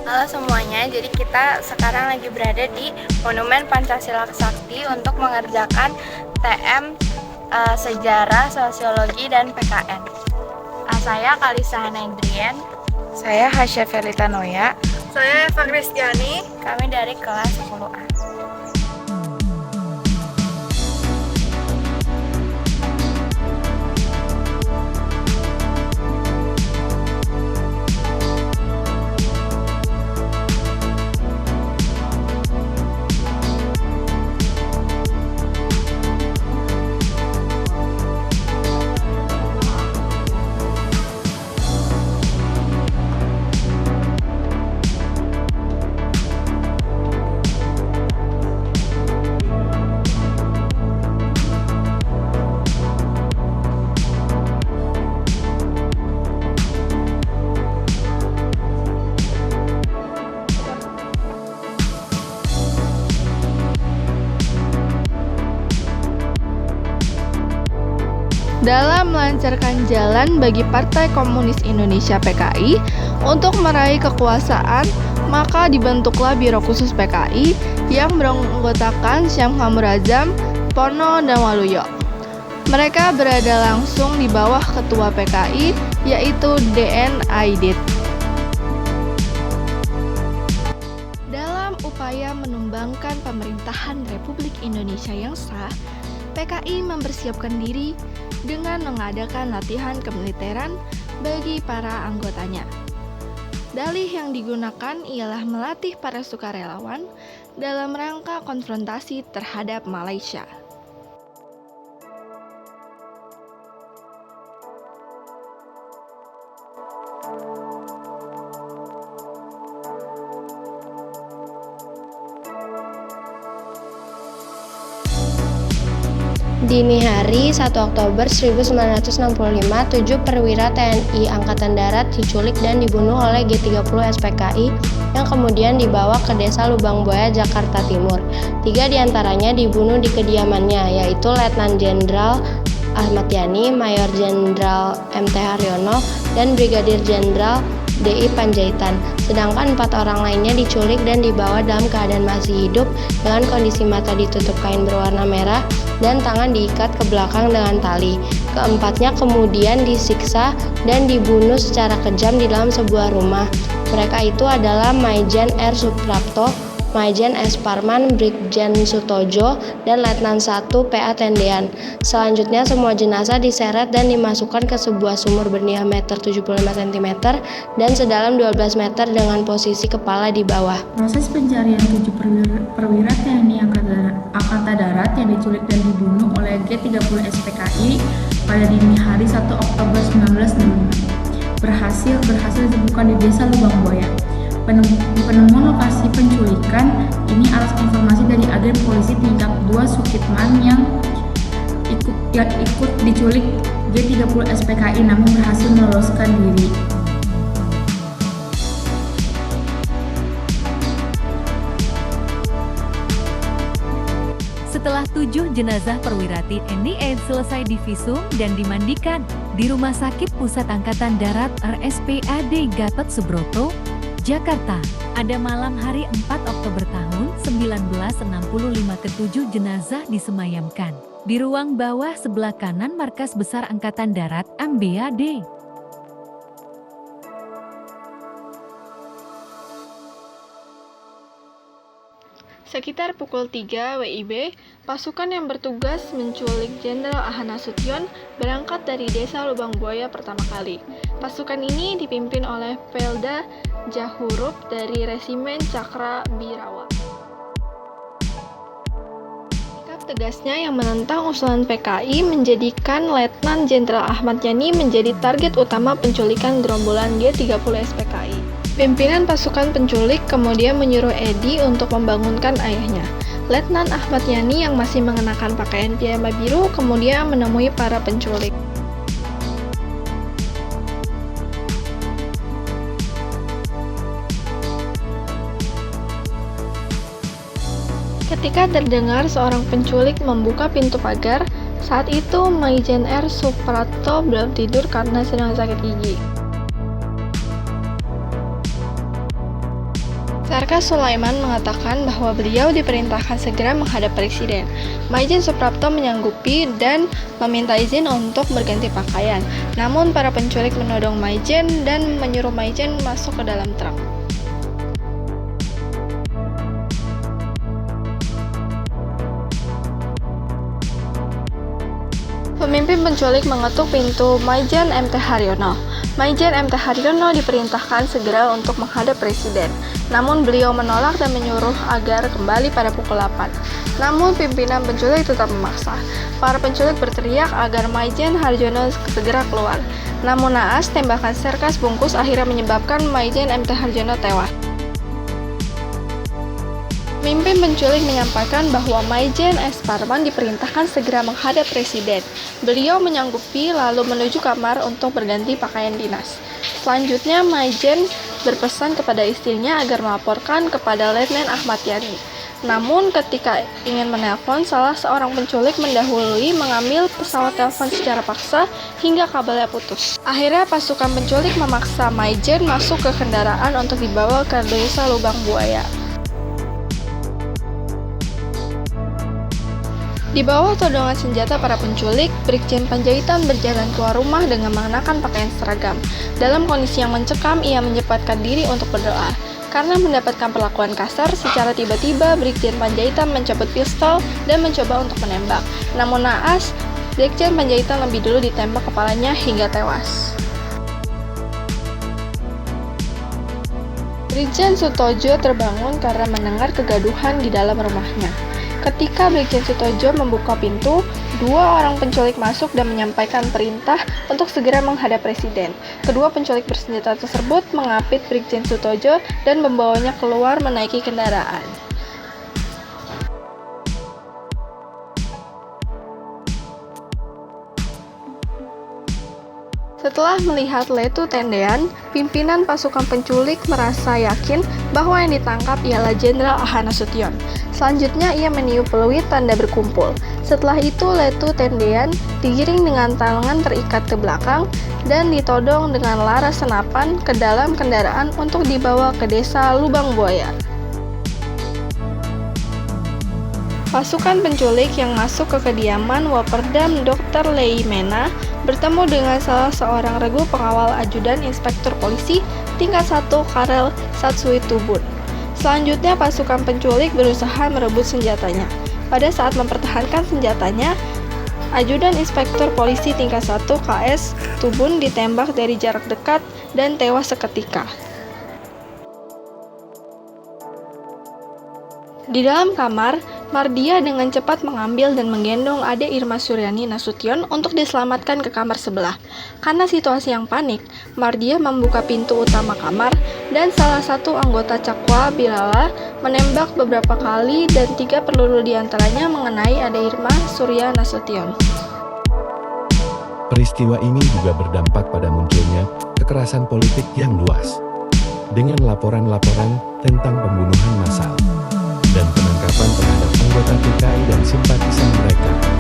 Halo semuanya, jadi kita sekarang lagi berada di Monumen Pancasila Sakti untuk mengerjakan TM Sejarah, Sosiologi, dan PKN. Saya Kalisa Hanedrian. Saya Hasya Felita Noya. Saya Eva Kristiani. Kami dari kelas 10A. Dalam melancarkan jalan bagi Partai Komunis Indonesia (PKI) untuk meraih kekuasaan, maka dibentuklah Biro Khusus PKI yang beranggotakan Syam Hamurazam, Pono, dan Waluyo. Mereka berada langsung di bawah Ketua PKI, yaitu DN Aidit. Dalam upaya menumbangkan pemerintahan Republik Indonesia yang sah, PKI mempersiapkan diri dengan mengadakan latihan kemiliteran bagi para anggotanya. Dalih yang digunakan ialah melatih para sukarelawan dalam rangka konfrontasi terhadap Malaysia. Dini hari 1 Oktober 1965, 7 perwira TNI Angkatan Darat diculik dan dibunuh oleh G30 SPKI yang kemudian dibawa ke Desa Lubang Buaya, Jakarta Timur. 3 diantaranya dibunuh di kediamannya, yaitu Letnan Jenderal Ahmad Yani, Mayor Jenderal MT Haryono, dan Brigadir Jenderal DI Panjaitan. Sedangkan 4 orang lainnya diculik dan dibawa dalam keadaan masih hidup dengan kondisi mata ditutup kain berwarna merah dan tangan diikat ke belakang dengan tali. Keempatnya kemudian disiksa dan dibunuh secara kejam di dalam sebuah rumah. Mereka itu adalah Maijen R. Suprapto, Maijen S. Parman, Brigjen Sutojo, dan Letnan 1 PA Tendean. Selanjutnya semua jenazah diseret dan dimasukkan ke sebuah sumur berdiameter 75 cm dan sedalam 12 meter dengan posisi kepala di bawah. Proses pencarian 7 perwira TNI Angkatan Darat yang diculik dan dibunuh oleh G30 SPKI pada dini hari 1 Oktober 1965 berhasil ditemukan di Desa Lubang Buaya. Penemuan lokasi penculikan ini atas informasi dari agen polisi tingkat 2 Sukitman yang ikut diculik G30 SPKI namun berhasil meloloskan diri. Setelah 7 jenazah perwira TNI selesai divisum dan dimandikan di Rumah Sakit Pusat Angkatan Darat RSPAD Gatot Subroto, Jakarta, pada malam hari 4 Oktober tahun 1965 ke-7 jenazah disemayamkan di ruang bawah sebelah kanan Markas Besar Angkatan Darat MBAD. Sekitar pukul 3 WIB, pasukan yang bertugas menculik Jenderal Ahana Sution berangkat dari Desa Lubang Buaya pertama kali. Pasukan ini dipimpin oleh Pelda Jahurup dari Resimen Cakra Birawa. Sikap tegasnya yang menentang usulan PKI menjadikan Letnan Jenderal Ahmad Yani menjadi target utama penculikan gerombolan G30 SPKI. Pimpinan pasukan penculik kemudian menyuruh Edi untuk membangunkan ayahnya. Letnan Ahmad Yani yang masih mengenakan pakaian piyama biru kemudian menemui para penculik. Ketika terdengar seorang penculik membuka pintu pagar, saat itu Maijen R. Suprapto belum tidur karena sedang sakit gigi. Sarkas Sulaiman mengatakan bahwa beliau diperintahkan segera menghadap Presiden. Maijen Suprapto menyanggupi dan meminta izin untuk berganti pakaian. Namun para penculik menodong Maijen dan menyuruh Maijen masuk ke dalam truk. Pemimpin penculik mengetuk pintu Maijen MT Haryono. Maijen MT Haryono diperintahkan segera untuk menghadap Presiden. Namun beliau menolak dan menyuruh agar kembali pada pukul 8. Namun pimpinan penculik tetap memaksa. Para penculik berteriak agar Maijen Haryono segera keluar. Namun naas, tembakan Sarkas bungkus akhirnya menyebabkan Maijen MT Haryono tewas. Pemimpin penculik menyampaikan bahwa Maijen S. Parman diperintahkan segera menghadap Presiden. Beliau menyanggupi lalu menuju kamar untuk berganti pakaian dinas. Selanjutnya, Maijen berpesan kepada istrinya agar melaporkan kepada Letnan Ahmad Yani. Namun, ketika ingin menelpon, salah seorang penculik mendahului mengambil pesawat telepon secara paksa hingga kabelnya putus. Akhirnya, pasukan penculik memaksa Maijen masuk ke kendaraan untuk dibawa ke desa Lubang Buaya. Di bawah todongan senjata para penculik, Brigjen Panjaitan berjalan keluar rumah dengan mengenakan pakaian seragam. Dalam kondisi yang mencekam, ia menyempatkan diri untuk berdoa. Karena mendapatkan perlakuan kasar, secara tiba-tiba Brigjen Panjaitan mencabut pistol dan mencoba untuk menembak. Namun naas, Brigjen Panjaitan lebih dulu ditembak kepalanya hingga tewas. Brigjen Sutojo terbangun karena mendengar kegaduhan di dalam rumahnya. Ketika Brigjen Sutojo membuka pintu, dua orang penculik masuk dan menyampaikan perintah untuk segera menghadap Presiden. Kedua penculik bersenjata tersebut mengapit Brigjen Sutojo dan membawanya keluar menaiki kendaraan. Setelah melihat letu tendean, pimpinan pasukan penculik merasa yakin bahwa yang ditangkap ialah Jenderal Aha Nasution. Selanjutnya ia meniup peluit tanda berkumpul. Setelah itu letu tendean digiring dengan tangan terikat ke belakang dan ditodong dengan laras senapan ke dalam kendaraan untuk dibawa ke desa Lubang Buaya. Pasukan penculik yang masuk ke kediaman Waperdam Dr. Leimena bertemu dengan salah seorang regu pengawal ajudan inspektur polisi tingkat 1 Karel Satsui Tubun. Selanjutnya pasukan penculik berusaha merebut senjatanya. Pada saat mempertahankan senjatanya, ajudan inspektur polisi tingkat 1 KS Tubun ditembak dari jarak dekat dan tewas seketika. Di dalam kamar, Mardia dengan cepat mengambil dan menggendong Ade Irma Suryani Nasution untuk diselamatkan ke kamar sebelah. Karena situasi yang panik, Mardia membuka pintu utama kamar dan salah satu anggota Cakwa Bilala menembak beberapa kali dan 3 peluru diantaranya mengenai Ade Irma Suryani Nasution. Peristiwa ini juga berdampak pada munculnya kekerasan politik yang luas, dengan laporan-laporan tentang pembunuhan massal dan penangkapan terhadap anggota PKI dan simpatisan mereka.